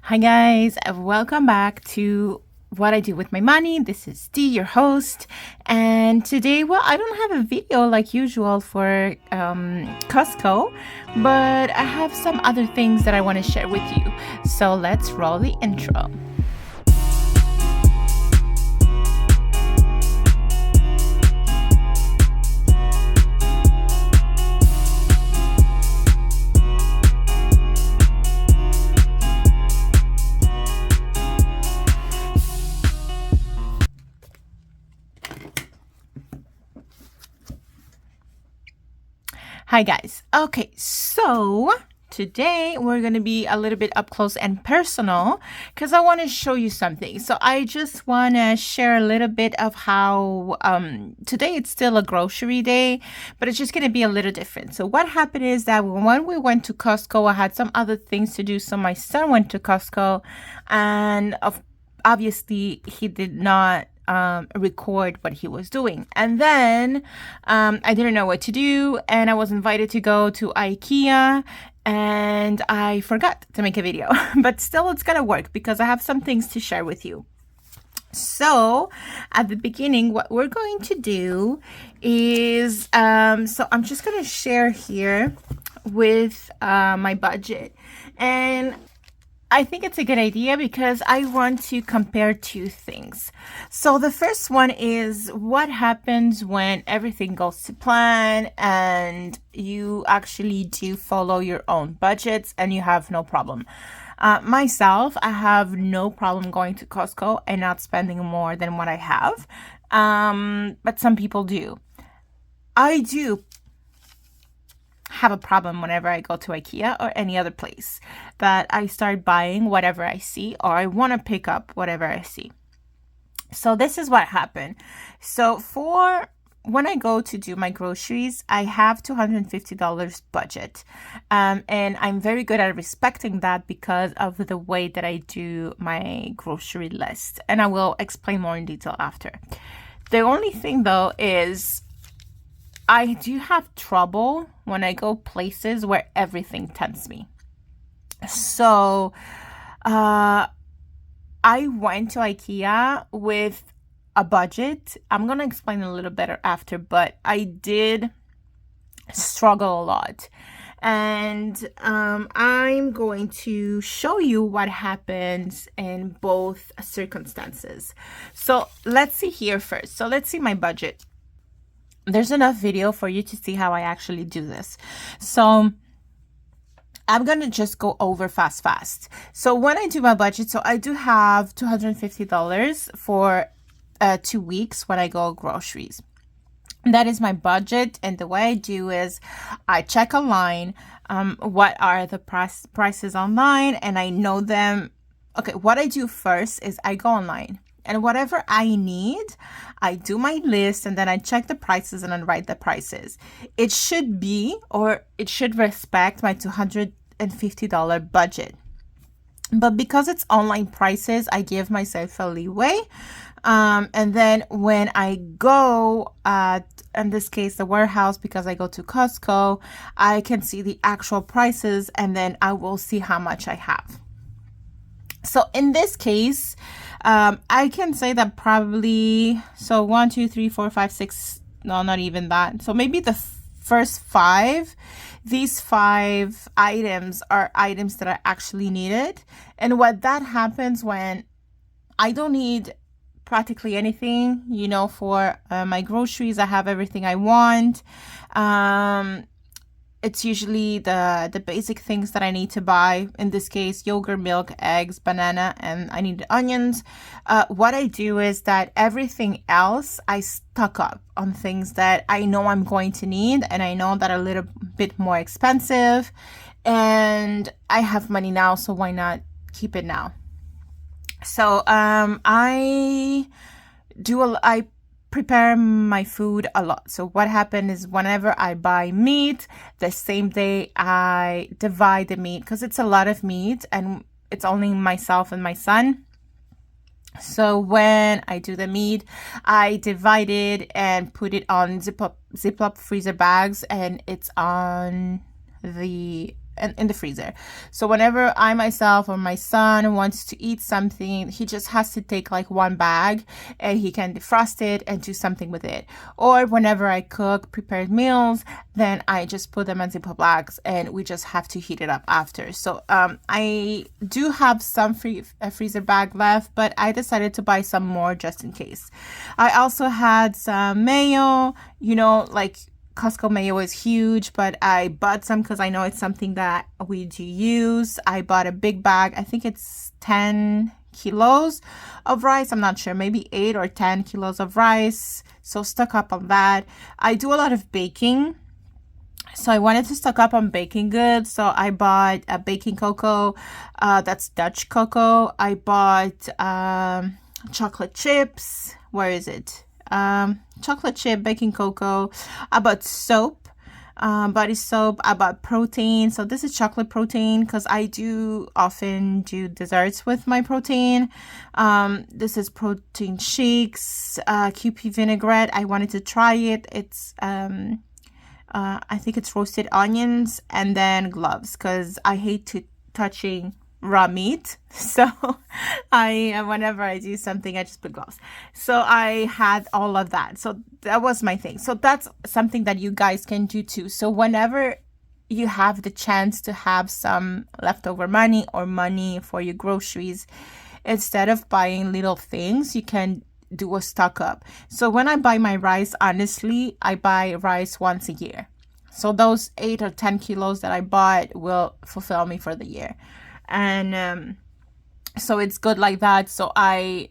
Hi guys, welcome back to What I Do with My Money. This is Dee, your host, and today, I don't have a video like usual for Costco, but I have some other things that I want to share with you. So let's roll the intro. Hi guys. Okay, so today we're going to be a little bit up close and personal because I want to show you something. So I just want to share a little bit of how today it's still a grocery day, but it's just going to be a little different. So what happened is that when we went to Costco, I had some other things to do. So my son went to Costco, and obviously he did not record what he was doing. And then I didn't know what to do, and I was invited to go to IKEA, and I forgot to make a video. But still, it's gonna work because I have some things to share with you. So at the beginning, what we're going to do is, so I'm just gonna share here with my budget. And I think it's a good idea because I want to compare two things. So the first one is what happens when everything goes to plan and you actually do follow your own budgets and you have no problem. Myself, I have no problem going to Costco and not spending more than what I have. But some people do. I do have a problem whenever I go to IKEA or any other place that I start buying whatever I see, or I want to pick up whatever I see. So this is what happened. So for when I go to do my groceries, I have $250 budget. And I'm very good at respecting that because of the way that I do my grocery list. And I will explain more in detail after. The only thing though is I do have trouble when I go places where everything tempts me. So I went to IKEA with a budget. I'm going to explain a little better after, but I did struggle a lot. And I'm going to show you what happens in both circumstances. So let's see here first. So let's see my budget. There's enough video for you to see how I actually do this. So I'm going to just go over fast. So when I do my budget, so I do have $250 for 2 weeks when I go groceries. That is my budget. And the way I do is I check online, what are the prices online, and I know them. Okay, what I do first is I go online. And whatever I need, I do my list and then I check the prices and I write the prices. It should be, or it should respect my $250 budget. But because it's online prices, I give myself a leeway. And then when I go in this case, the warehouse, because I go to Costco, I can see the actual prices and then I will see how much I have. So in this case, I can say that probably, so 1, 2, 3, 4, 5, 6, no, not even that. So maybe the first 5, these 5 items are items that I actually needed. And what that happens when I don't need practically anything, for my groceries, I have everything I want. It's usually the basic things that I need to buy. In this case, yogurt, milk, eggs, banana, and I need onions. What I do is that everything else I stock up on things that I know I'm going to need and I know that are a little bit more expensive. And I have money now, so why not keep it now? So I prepare my food a lot. So what happened is whenever I buy meat, the same day I divide the meat because it's a lot of meat and it's only myself and my son. So when I do the meat, I divide it and put it on Ziploc freezer bags, and it's on the in the freezer. So whenever I myself or my son wants to eat something, he just has to take like one bag and he can defrost it and do something with it. Or whenever I cook prepared meals, then I just put them in Ziploc bags and we just have to heat it up after. So I do have some freezer bag left, but I decided to buy some more just in case. I also had some mayo, like Costco mayo is huge, but I bought some because I know it's something that we do use. I bought a big bag. I think it's 10 kilos of rice. I'm not sure, maybe 8 or 10 kilos of rice. So stock up on that. I do a lot of baking. So I wanted to stock up on baking goods. So I bought a baking cocoa. That's Dutch cocoa. I bought chocolate chips. Where is it? Chocolate chip, baking cocoa. I bought soap, body soap. I bought protein. So this is chocolate protein because I do often do desserts with my protein. This is protein shakes, QP vinaigrette. I wanted to try it. It's I think it's roasted onions, and then gloves because I hate touching raw meat. So whenever I do something, I just put gloves. So I had all of that. So that was my thing. So that's something that you guys can do too. So whenever you have the chance to have some leftover money or money for your groceries, instead of buying little things, you can do a stock up. So when I buy my rice, honestly, I buy rice once a year. So those 8 or 10 kilos that I bought will fulfill me for the year. And so it's good like that. So I,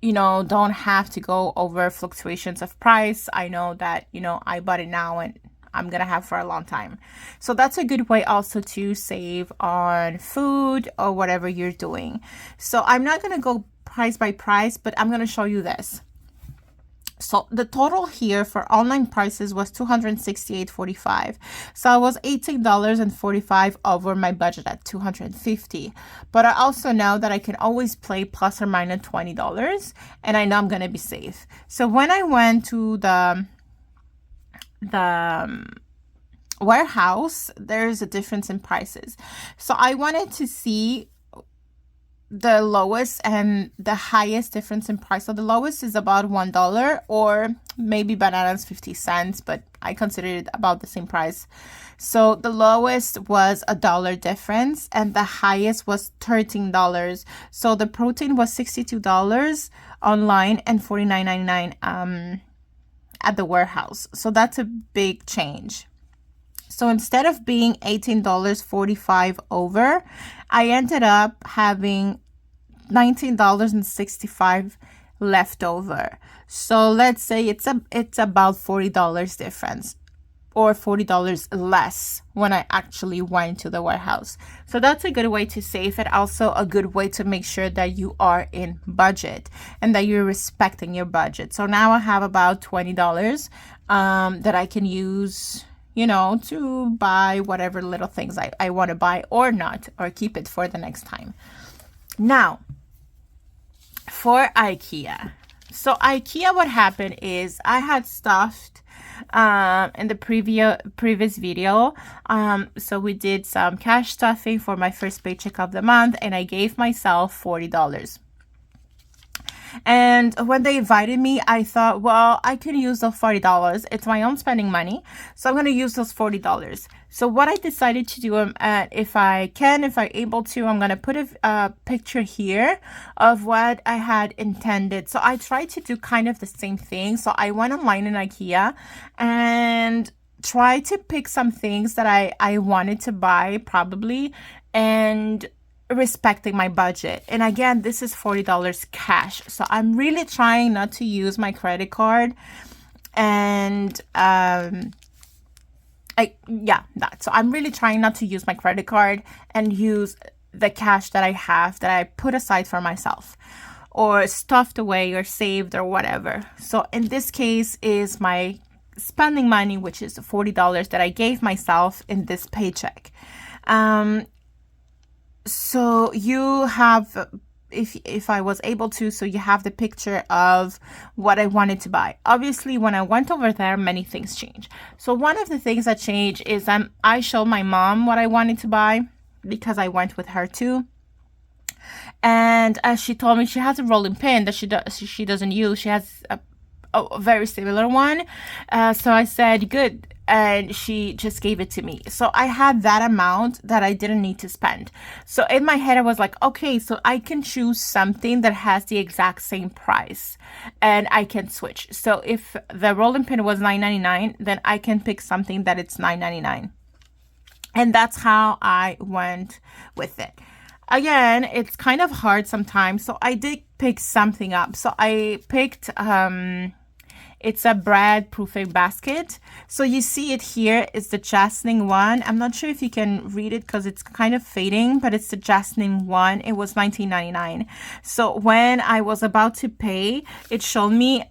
don't have to go over fluctuations of price. I know that, I bought it now and I'm going to have for a long time. So that's a good way also to save on food or whatever you're doing. So I'm not going to go price by price, but I'm going to show you this. So the total here for online prices was $268.45. So I was $18.45 over my budget at $250. But I also know that I can always play plus or minus $20, and I know I'm going to be safe. So when I went to the warehouse, there's a difference in prices. So I wanted to see the lowest and the highest difference in price. So the lowest is about $1, or maybe bananas 50 cents, but I consider it about the same price. So the lowest was $1 difference and the highest was $13. So the protein was $62 online and $49.99 at the warehouse. So that's a big change. So instead of being $18.45 over, I ended up having $19.65 left over. So let's say it's about $40 difference, or $40 less when I actually went to the warehouse. So that's a good way to save it. Also a good way to make sure that you are in budget and that you're respecting your budget. So now I have about $20 that I can use, to buy whatever little things I want to buy, or not, or keep it for the next time. Now, for IKEA. So IKEA, what happened is I had stuffed in the previous video. So we did some cash stuffing for my first paycheck of the month, and I gave myself $40. And when they invited me, I thought, well, I can use those $40. It's my own spending money, so I'm going to use those $40. So what I decided to do, if I'm able to, I'm going to put a picture here of what I had intended. So I tried to do kind of the same thing. So I went online in IKEA and tried to pick some things that I wanted to buy probably, and respecting my budget. And again, this is $40 cash. So I'm really trying not to use my credit card. And So I'm really trying not to use my credit card and use the cash that I have, that I put aside for myself, or stuffed away or saved or whatever. So in this case is my spending money, which is $40 that I gave myself in this paycheck. So you have, if I was able to, so you have the picture of what I wanted to buy. Obviously, when I went over there, many things changed. So one of the things that changed is I showed my mom what I wanted to buy because I went with her too. And she told me she has a rolling pin that she doesn't use. She has a very similar one. So I said, good. And she just gave it to me. So I had that amount that I didn't need to spend. So in my head, I was like, okay, so I can choose something that has the exact same price and I can switch. So if the rolling pin was $9.99, then I can pick something that it's $9.99. And that's how I went with it. Again, it's kind of hard sometimes. So I did pick something up. So I picked, it's a bread proofing basket. So you see it here is the Jasmine one. I'm not sure if you can read it because it's kind of fading, but it's the Jasmine one. It was $19.99. So when I was about to pay, it showed me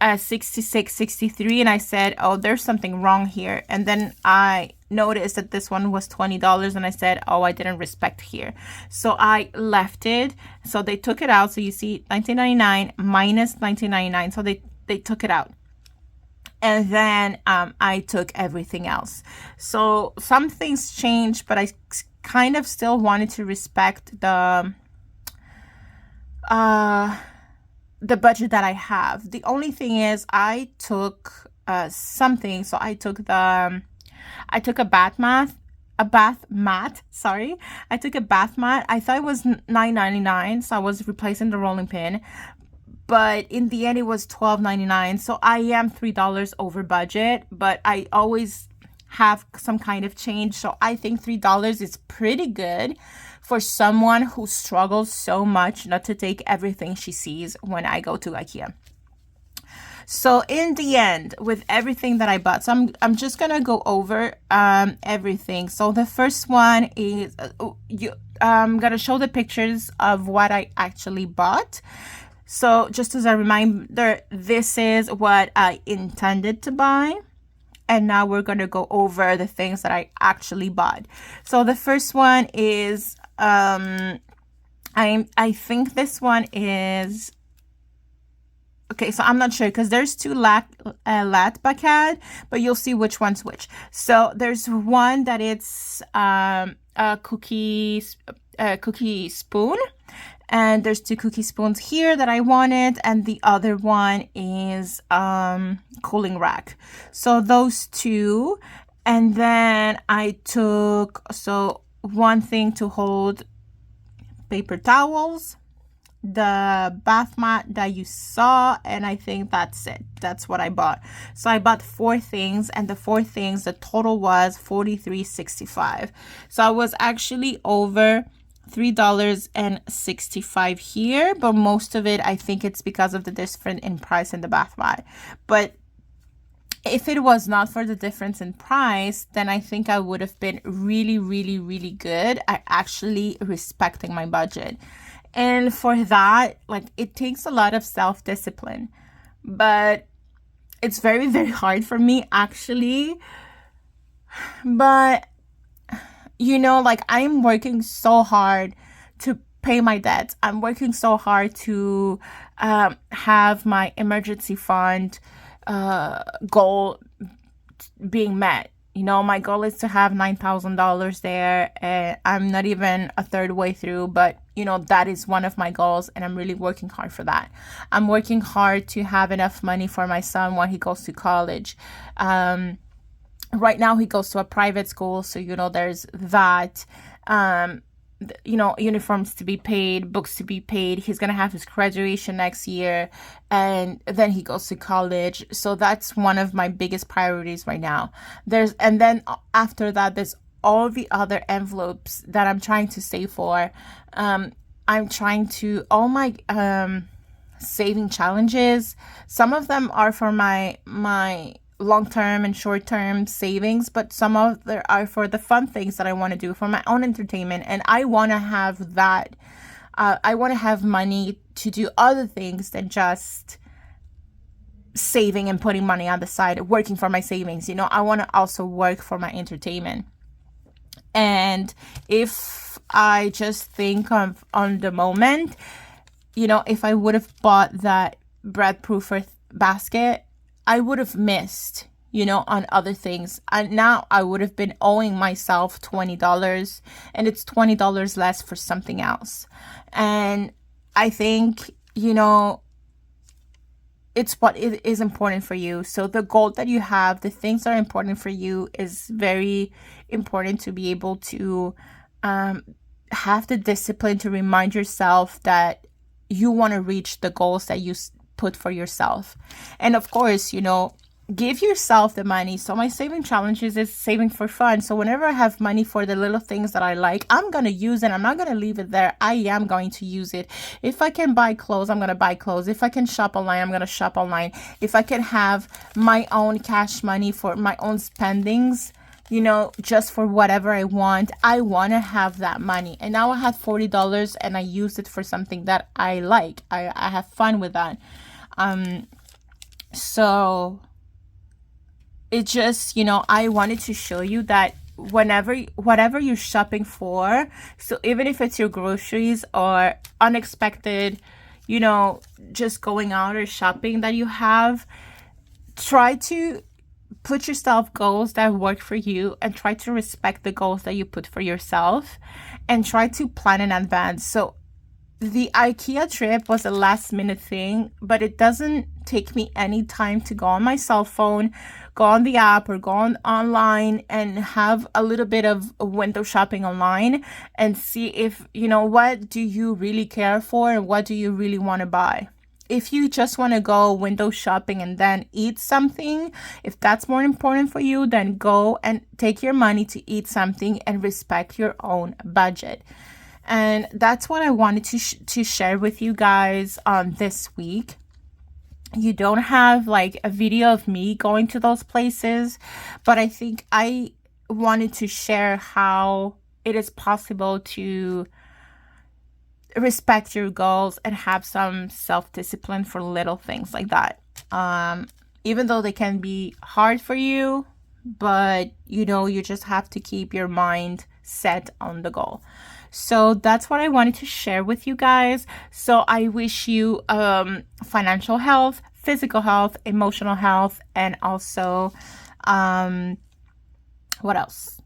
66.63, and I said, oh, there's something wrong here. And then I noticed that this one was $20, and I said, oh, I didn't respect here. So I left it. So they took it out. So you see $19.99 minus $19.99. So they took it out. And then I took everything else. So some things changed, but I kind of still wanted to respect the budget that I have. The only thing is I took something. So I took I took a bath mat. Sorry. I took a bath mat. I thought it was $9.99. So I was replacing the rolling pin. But in the end, it was $12.99. So I am $3 over budget, but I always have some kind of change. So I think $3 is pretty good for someone who struggles so much not to take everything she sees when I go to IKEA. So in the end, with everything that I bought, so I'm just gonna go over everything. So the first one is I'm gonna show the pictures of what I actually bought. So just as a reminder, this is what I intended to buy. And now we're going to go over the things that I actually bought. So the first one is, I think this one is, okay, so I'm not sure because there's two lat baguette, but you'll see which one's which. So there's one that it's a cookie spoon. And there's two cookie spoons here that I wanted. And the other one is cooling rack. So those two. And then I took, so one thing to hold paper towels, the bath mat that you saw, and I think that's it. That's what I bought. So I bought 4 things, and the 4 things, the total was $43.65. So I was actually over $3.65 here, but most of it, I think it's because of the difference in price in the bath mat. But if it was not for the difference in price, then I think I would have been really, really, really good at actually respecting my budget. And for that, like, it takes a lot of self-discipline, but it's very, very hard for me actually. But you know, like, I'm working so hard to pay my debts. I'm working so hard to have my emergency fund goal being met. You know, my goal is to have $9,000 there, and I'm not even a third way through, but, you know, that is one of my goals, and I'm really working hard for that. I'm working hard to have enough money for my son when he goes to college. Right now he goes to a private school, so, you know, there's that, you know, uniforms to be paid, books to be paid. He's going to have his graduation next year, and then he goes to college. So that's one of my biggest priorities right now. And then after that, there's all the other envelopes that I'm trying to save for. I'm trying to, all my, saving challenges. Some of them are for my long-term and short-term savings, but some of them are for the fun things that I want to do for my own entertainment. And I want to have that. I want to have money to do other things than just saving and putting money on the side, working for my savings. You know, I want to also work for my entertainment. And if I just think of on the moment, if I would have bought that bread proofer basket, I would have missed, on other things. And now I would have been owing myself $20, and it's $20 less for something else. And I think, it's what is important for you. So the goal that you have, the things that are important for you, is very important to be able to have the discipline to remind yourself that you want to reach the goals that you put for yourself. And of course, give yourself the money. So my saving challenges is saving for fun. So whenever I have money for the little things that I like, I'm going to use it. I'm not going to leave it there. I am going to use it. If I can buy clothes, I'm going to buy clothes. If I can shop online, I'm going to shop online. If I can have my own cash money for my own spendings, just for whatever I want to have that money. And now I have $40 and I use it for something that I like. I have fun with that. So it just, I wanted to show you that whatever you're shopping for, so even if it's your groceries or unexpected, just going out or shopping that you have, try to put yourself goals that work for you and try to respect the goals that you put for yourself and try to plan in advance. So the IKEA trip was a last minute thing, but it doesn't take me any time to go on my cell phone, go on the app, or go online and have a little bit of window shopping online and see if, what do you really care for and what do you really want to buy. If you just want to go window shopping and then eat something, if that's more important for you, then go and take your money to eat something and respect your own budget. And that's what I wanted to share with you guys this week. You don't have like a video of me going to those places, but I think I wanted to share how it is possible to respect your goals and have some self-discipline for little things like that. Even though they can be hard for you, but you just have to keep your mind set on the goal. So that's what I wanted to share with you guys. So I wish you financial health, physical health, emotional health, and also what else?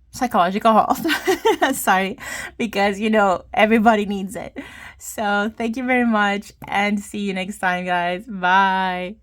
Psychological health. Sorry, because everybody needs it. So thank you very much and see you next time, guys. Bye.